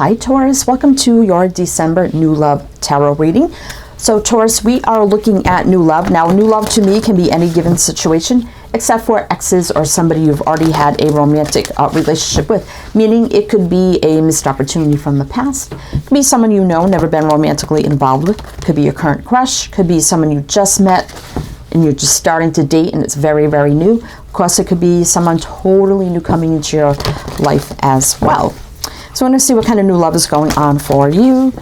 Hi Taurus, welcome to your December New Love Tarot reading. So Taurus, we are looking at new love. Now new love to me can be any given situation except for exes or somebody you've already had a romantic relationship with, meaning it could be a missed opportunity from the past. It could be someone you know, never been romantically involved with. It could be your current crush. It could be someone you just met and you're just starting to date and it's very, very new. Of course, it could be someone totally new coming into your life as well. So I want to see what kind of new love is going on for you,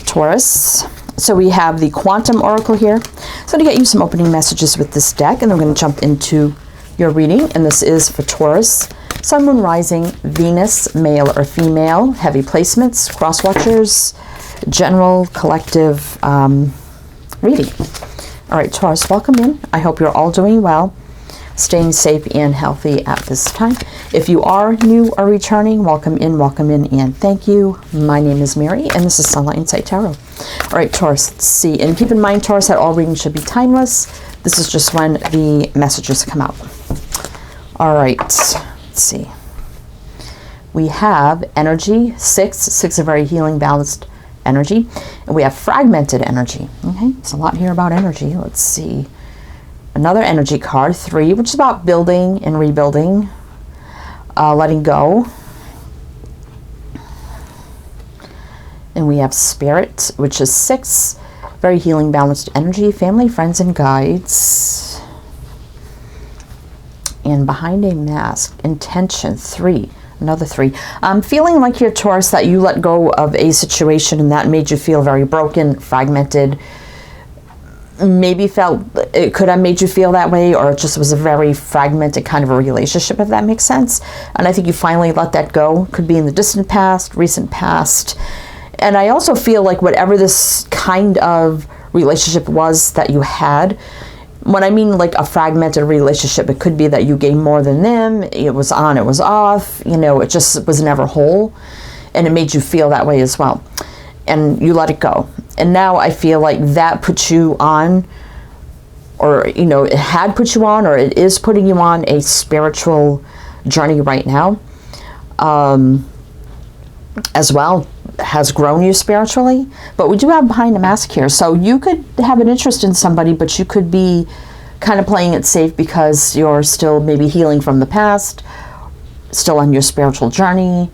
Taurus. So we have the Quantum Oracle here. So to get you some opening messages with this deck, and then we're going to jump into your reading. And this is for Taurus, Sun, Moon, Rising, Venus, male or female, heavy placements, cross watchers, general, collective reading. All right, Taurus, welcome in. I hope you're all doing well, staying safe and healthy at this time. If you are new or returning, welcome in, and thank you. My name is Mary, and this is Sunlight Insight Tarot. All right, Taurus, let's see. And keep in mind, Taurus, that all readings should be timeless. This is just when the messages come out. All right, let's see. We have energy, six, a very healing, balanced energy. And we have fragmented energy. Okay, there's a lot here about energy. Let's see. Another energy card, 3, which is about building and rebuilding, letting go. And we have Spirit, which is 6, very healing, balanced energy, family, friends, and guides. And behind a mask, intention, 3, another 3. I'm feeling like you're Taurus, that you let go of a situation and that made you feel very broken, fragmented. Maybe felt it could have made you feel that way, or it just was a very fragmented kind of a relationship, if that makes sense. And I think you finally let that go. Could be in the distant past, recent past. And I also feel like whatever this kind of relationship was that you had, when I mean like a fragmented relationship, it could be that you gave more than them, it was on, it was off, you know, it just was never whole, and it made you feel that way as well. And you let it go. And now I feel like that puts you on, or, you know, it had put you on, or it is putting you on a spiritual journey right now. As well, has grown you spiritually. But we do have behind the mask here. So you could have an interest in somebody, but you could be kind of playing it safe because you're still maybe healing from the past, still on your spiritual journey,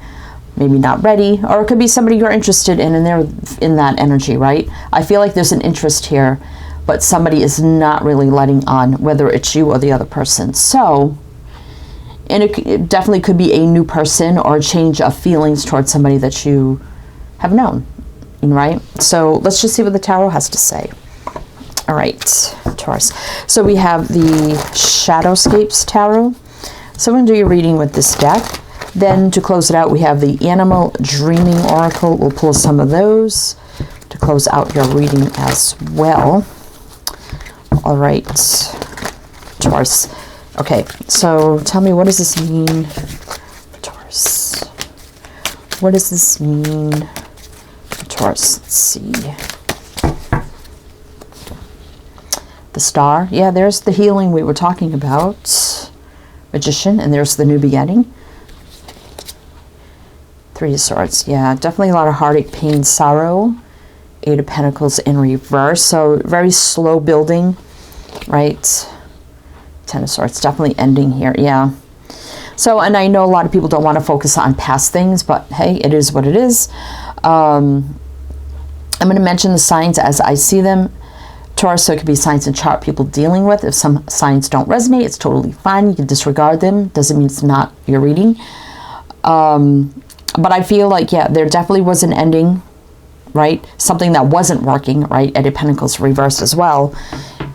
maybe not ready, or it could be somebody you're interested in and they're in that energy, right? I feel like there's an interest here, but somebody is not really letting on, whether it's you or the other person. So, and it definitely could be a new person or a change of feelings towards somebody that you have known, right? So let's just see what the tarot has to say. All right, Taurus. So we have the Shadowcapes tarot. So we're going to do your reading with this deck. Then to close it out, we have the Animal Dreaming Oracle. We'll pull some of those to close out your reading as well. All right, Taurus. Okay, so tell me, what does this mean for Taurus? What does this mean for Taurus? Let's see. The Star. Yeah, there's the healing we were talking about. Magician, and there's the new beginning. 3 of Swords. Yeah, definitely a lot of heartache, pain, sorrow. 8 of Pentacles in reverse. So very slow building, right? 10 of Swords, definitely ending here. Yeah. So, and I know a lot of people don't want to focus on past things, but hey, it is what it is. I'm going to mention the signs as I see them. Taurus, so it could be signs and chart people dealing with. If some signs don't resonate, it's totally fine. You can disregard them. Doesn't mean it's not your reading. But I feel like, yeah, there definitely was an ending, right? Something that wasn't working, right? Eight of Pentacles reversed as well.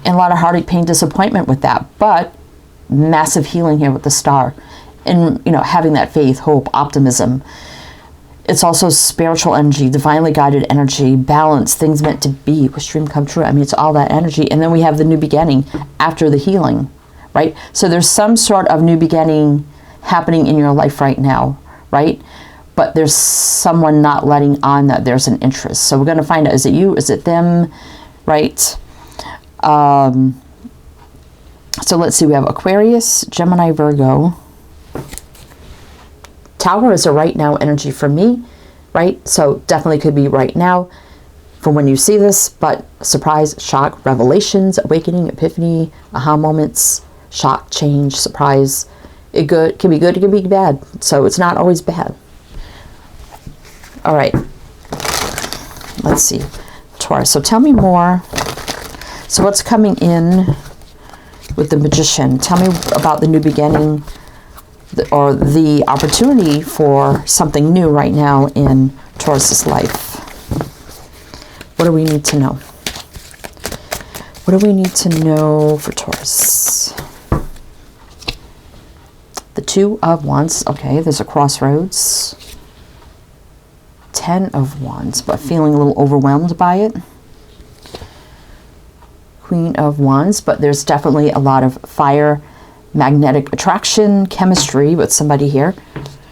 And a lot of heartache, pain, disappointment with that. But massive healing here with the Star. And, you know, having that faith, hope, optimism. It's also spiritual energy, divinely guided energy, balance, things meant to be, wish dream come true. I mean, it's all that energy. And then we have the new beginning after the healing, right? So there's some sort of new beginning happening in your life right now, right? But there's someone not letting on that there's an interest. So we're going to find out, is it you? Is it them? Right? So let's see. We have Aquarius, Gemini, Virgo, Tower is a right now energy for me, right? So definitely could be right now for when you see this, but surprise, shock, revelations, awakening, epiphany, aha moments, shock, change, surprise. It can be good, it can be bad. So it's not always bad. All right. Let's see. Taurus. So tell me more. So what's coming in with the Magician? Tell me about the new beginning or the opportunity for something new right now in Taurus's life. What do we need to know? What do we need to know for Taurus? The Two of Wands. Okay, there's a crossroads. 10 of Wands, but feeling a little overwhelmed by it. Queen of Wands, but there's definitely a lot of fire, magnetic attraction, chemistry with somebody here.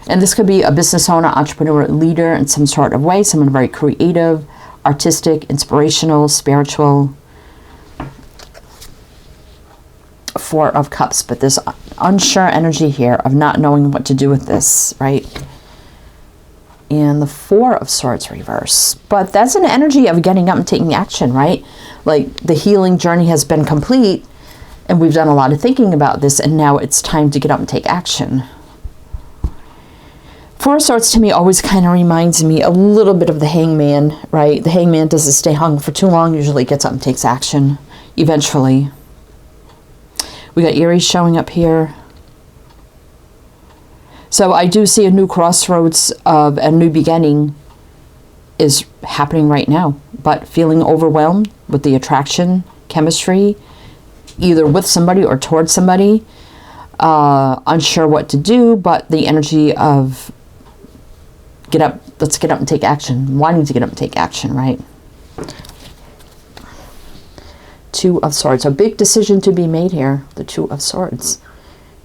And this could be a business owner, entrepreneur, leader in some sort of way, someone very creative, artistic, inspirational, spiritual. Four of Cups, but there's unsure energy here of not knowing what to do with this, right? And the Four of Swords reverse. But that's an energy of getting up and taking action, right? Like the healing journey has been complete and we've done a lot of thinking about this and now it's time to get up and take action. Four of Swords to me always kind of reminds me a little bit of the Hangman, right? The Hangman doesn't stay hung for too long, usually gets up and takes action eventually. We got Aries showing up here. So I do see a new crossroads of a new beginning is happening right now, but feeling overwhelmed with the attraction, chemistry, either with somebody or towards somebody, unsure what to do, but the energy of let's get up and take action, wanting to get up and take action, right? Two of Swords, a big decision to be made here, the Two of Swords.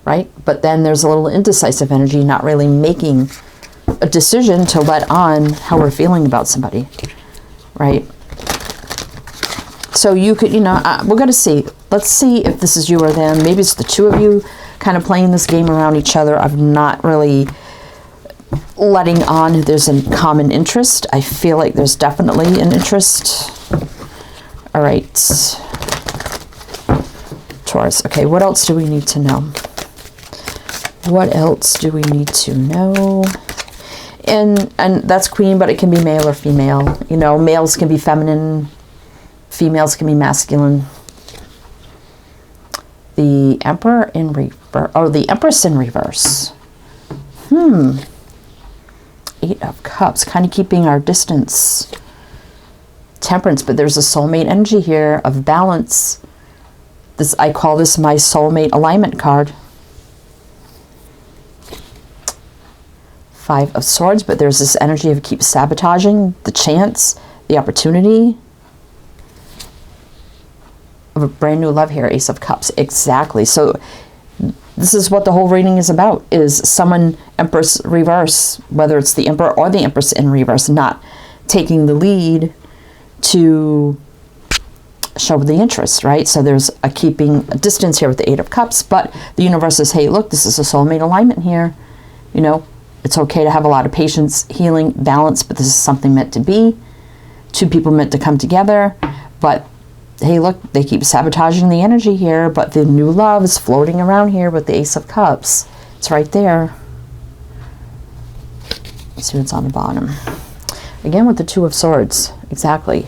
Right? But then there's a little indecisive energy, not really making a decision to let on how we're feeling about somebody, right? So you could, we're going to see. Let's see if this is you or them. Maybe it's the two of you kind of playing this game around each other of not really letting on there's a common interest. I feel like there's definitely an interest. All right. Taurus. Okay, what else do we need to know? What else do we need to know? And that's Queen, but it can be male or female. Males can be feminine, females can be masculine. The Emperor in reverse, or the Empress in reverse. Eight of Cups, kind of keeping our distance. Temperance, but there's a soulmate energy here of balance. I call this my soulmate alignment card. Five of Swords, but there's this energy of keep sabotaging the chance, the opportunity of a brand new love here. Ace of Cups, exactly. So this is what the whole reading is about, is someone, Empress reverse, whether it's the Emperor or the Empress in reverse, not taking the lead to show the interest, right? So there's a keeping a distance here with the Eight of Cups, but the universe says, hey, look, this is a soulmate alignment here. It's okay to have a lot of patience, healing, balance, but this is something meant to be. Two people meant to come together, but hey, look, they keep sabotaging the energy here, but the new love is floating around here with the Ace of Cups. It's right there. Let's see what's on the bottom. Again, with the Two of Swords, exactly.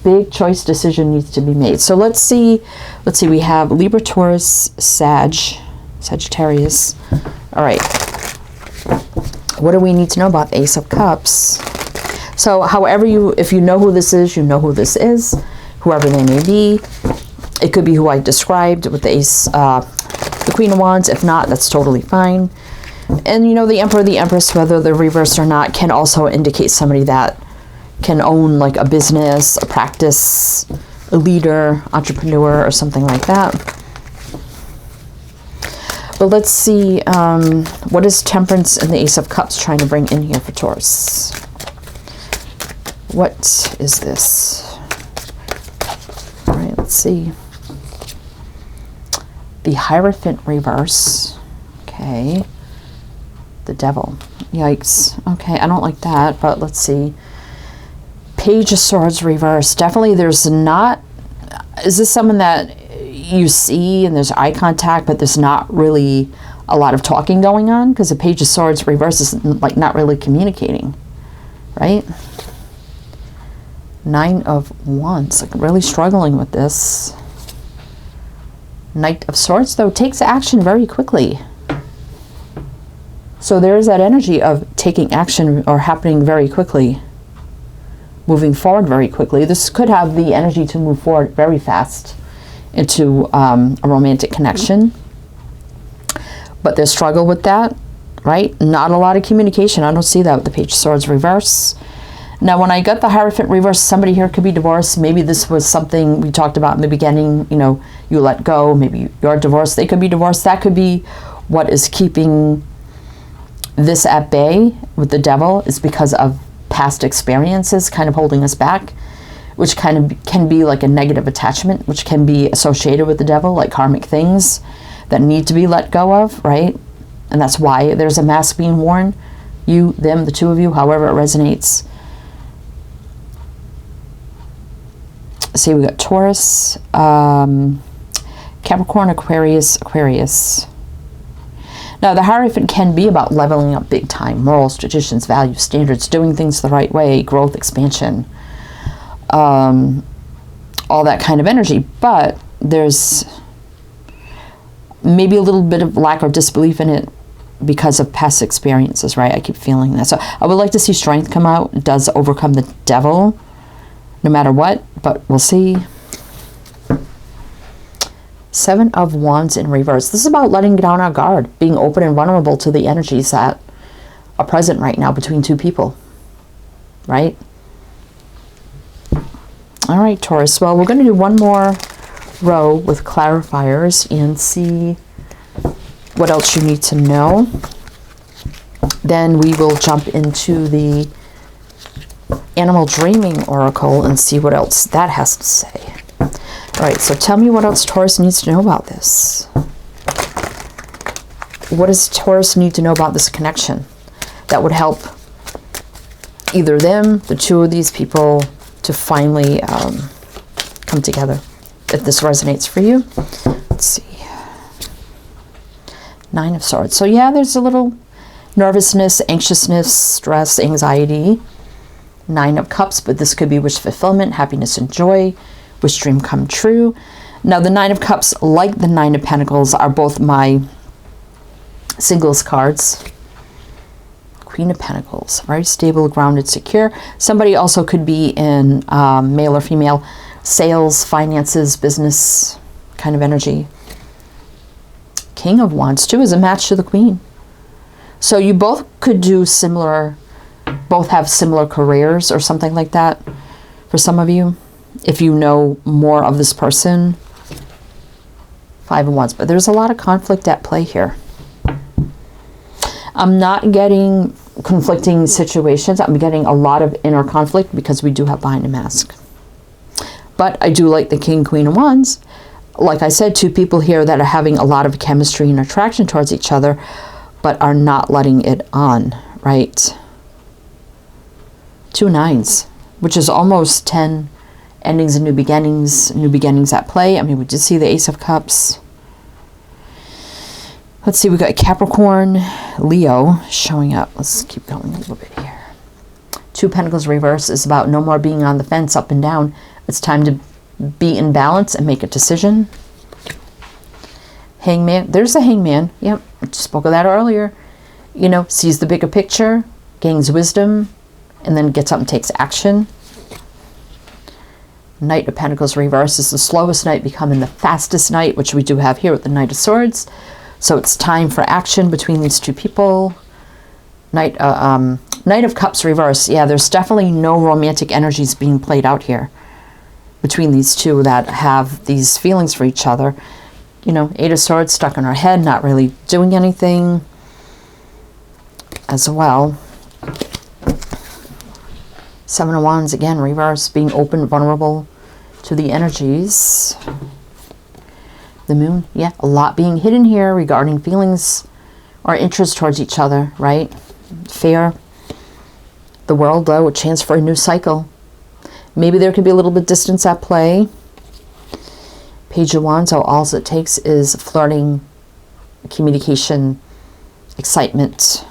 Big choice decision needs to be made. So let's see, we have Libra, Taurus, Sagittarius. All right. What do we need to know about the Ace of Cups? So if you know who this is, you know who this is, whoever they may be. It could be who I described with the Ace, the Queen of Wands. If not, that's totally fine. And the Emperor, the Empress, whether they're reversed or not, can also indicate somebody that can own like a business, a practice, a leader, entrepreneur, or something like that. But let's see, what is Temperance and the Ace of Cups trying to bring in here for Taurus? What is this? All right, let's see. The Hierophant reverse. Okay. The Devil. Yikes. Okay, I don't like that, but let's see. Page of Swords reverse. Definitely there's not... Is this someone that you see and there's eye contact, but there's not really a lot of talking going on? Because the Page of Swords reverse is like not really communicating, right? Nine of Wands. Like really struggling with this. Knight of Swords, though, takes action very quickly. So there is that energy of taking action or happening very quickly. Moving forward very quickly. This could have the energy to move forward very fast into a romantic connection. But there's struggle with that, right? Not a lot of communication. I don't see that with the Page of Swords reverse. Now, when I got the Hierophant reverse, somebody here could be divorced. Maybe this was something we talked about in the beginning. You know, you let go. Maybe you're divorced. They could be divorced. That could be what is keeping this at bay with the Devil, is because of past experiences kind of holding us back, which kind of can be like a negative attachment, which can be associated with the Devil, like karmic things that need to be let go of, right? And that's why there's a mask being worn. You, them, the two of you, however it resonates. See, we got Taurus, Capricorn, Aquarius, Aquarius. Now, the Hierophant can be about leveling up big time, morals, traditions, values, standards, doing things the right way, growth, expansion, all that kind of energy. But there's maybe a little bit of lack of disbelief in it because of past experiences, right? I keep feeling that. So I would like to see strength come out. It does overcome the Devil, no matter what, but we'll see. Seven of Wands in reverse. This is about letting down our guard, being open and vulnerable to the energies that are present right now between two people, right? All right, Taurus. Well, we're going to do one more row with clarifiers and see what else you need to know. Then we will jump into the Animal Dreaming Oracle and see what else that has to say. All right, so tell me what else Taurus needs to know about this. What does Taurus need to know about this connection that would help either them, the two of these people, to finally come together, if this resonates for you? Let's see. Nine of Swords. So yeah, there's a little nervousness, anxiousness, stress, anxiety. Nine of Cups, but this could be wish fulfillment, happiness and joy, wish dream come true. Now, the Nine of Cups, like the Nine of Pentacles, are both my singles cards. Queen of Pentacles, very stable, grounded, secure. Somebody also could be in male or female sales, finances, business kind of energy. King of Wands, too, is a match to the Queen. So you both could do similar, both have similar careers or something like that for some of you, if you know more of this person. Five of Wands, but there's a lot of conflict at play here. I'm not getting conflicting situations. I'm getting a lot of inner conflict because we do have behind a mask. But I do like the King, Queen of Wands. Like I said, two people here that are having a lot of chemistry and attraction towards each other, but are not letting it on, right? Two nines, which is almost 10 endings and new beginnings at play. I mean, we did see the Ace of Cups. Let's see, we got Capricorn, Leo showing up. Let's keep going a little bit here. Two Pentacles reverse is about no more being on the fence, up and down. It's time to be in balance and make a decision. Hangman, there's the Hangman. Yep, I just spoke of that earlier. You know, sees the bigger picture, gains wisdom, and then gets up and takes action. Knight of Pentacles reverse is the slowest knight becoming the fastest knight, which we do have here with the Knight of Swords. So it's time for action between these two people. Knight of Cups reverse. Yeah, there's definitely no romantic energies being played out here between these two that have these feelings for each other. You know, Eight of Swords stuck in her head, not really doing anything as well. Seven of Wands, again, reverse, being open, vulnerable to the energies. The Moon, yeah, a lot being hidden here regarding feelings or interest towards each other, right? Fair. The world, though, a chance for a new cycle. Maybe there could be a little bit of distance at play. Page of Wands, so all it takes is flirting, communication, excitement,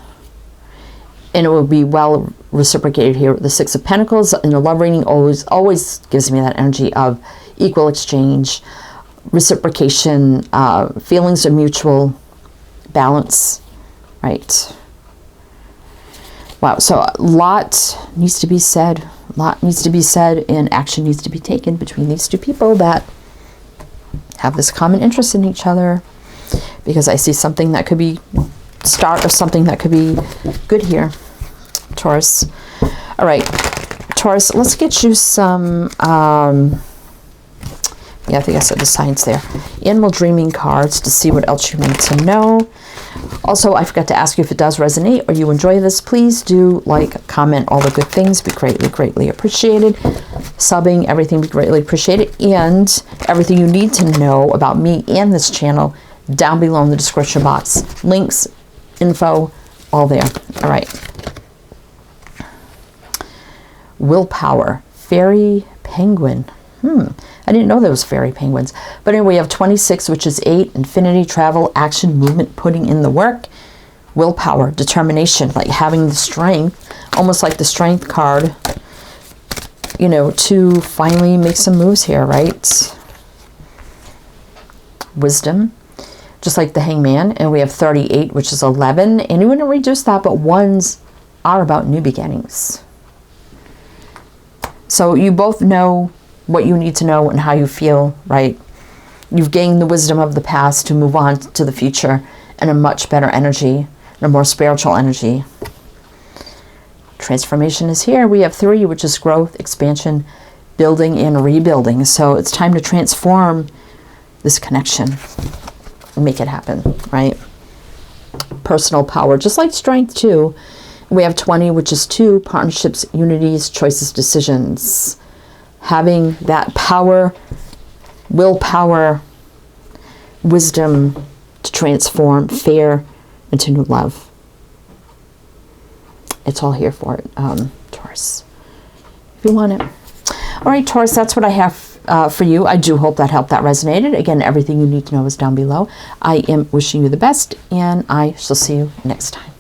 and it will be well reciprocated here. The Six of Pentacles in the love reading always gives me that energy of equal exchange, reciprocation, feelings of mutual balance, right? Wow, so a lot needs to be said. A lot needs to be said, and action needs to be taken between these two people that have this common interest in each other, because I see something that could be start of something that could be good here, Taurus. All right, Taurus, let's get you some, yeah, I think I said the signs there. Animal dreaming cards to see what else you need to know. Also, I forgot to ask you if it does resonate or you enjoy this. Please do like, comment, all the good things. Be greatly, greatly appreciated. Subbing, everything be greatly appreciated. And everything you need to know about me and this channel down below in the description box. Links, info, all there. All right. Willpower. Fairy penguin. I didn't know there was fairy penguins. But anyway, we have 26, which is 8. Infinity, travel, action, movement, putting in the work. Willpower, determination, like having the strength, almost like the strength card, you know, to finally make some moves here, right? Wisdom, just like the Hangman. And we have 38, which is 11. And you wouldn't reduce that, but ones are about new beginnings. So you both know what you need to know and how you feel, right? You've gained the wisdom of the past to move on to the future in a much better energy, a more spiritual energy. Transformation is here. We have 3, which is growth, expansion, building, and rebuilding. So it's time to transform this connection and make it happen, right? Personal power, just like strength too. We have 20, which is 2, partnerships, unities, choices, decisions. Having that power, willpower, wisdom to transform fear into new love. It's all here for it, Taurus, if you want it. All right, Taurus, that's what I have for you. I do hope that helped, that resonated. Again, everything you need to know is down below. I am wishing you the best, and I shall see you next time.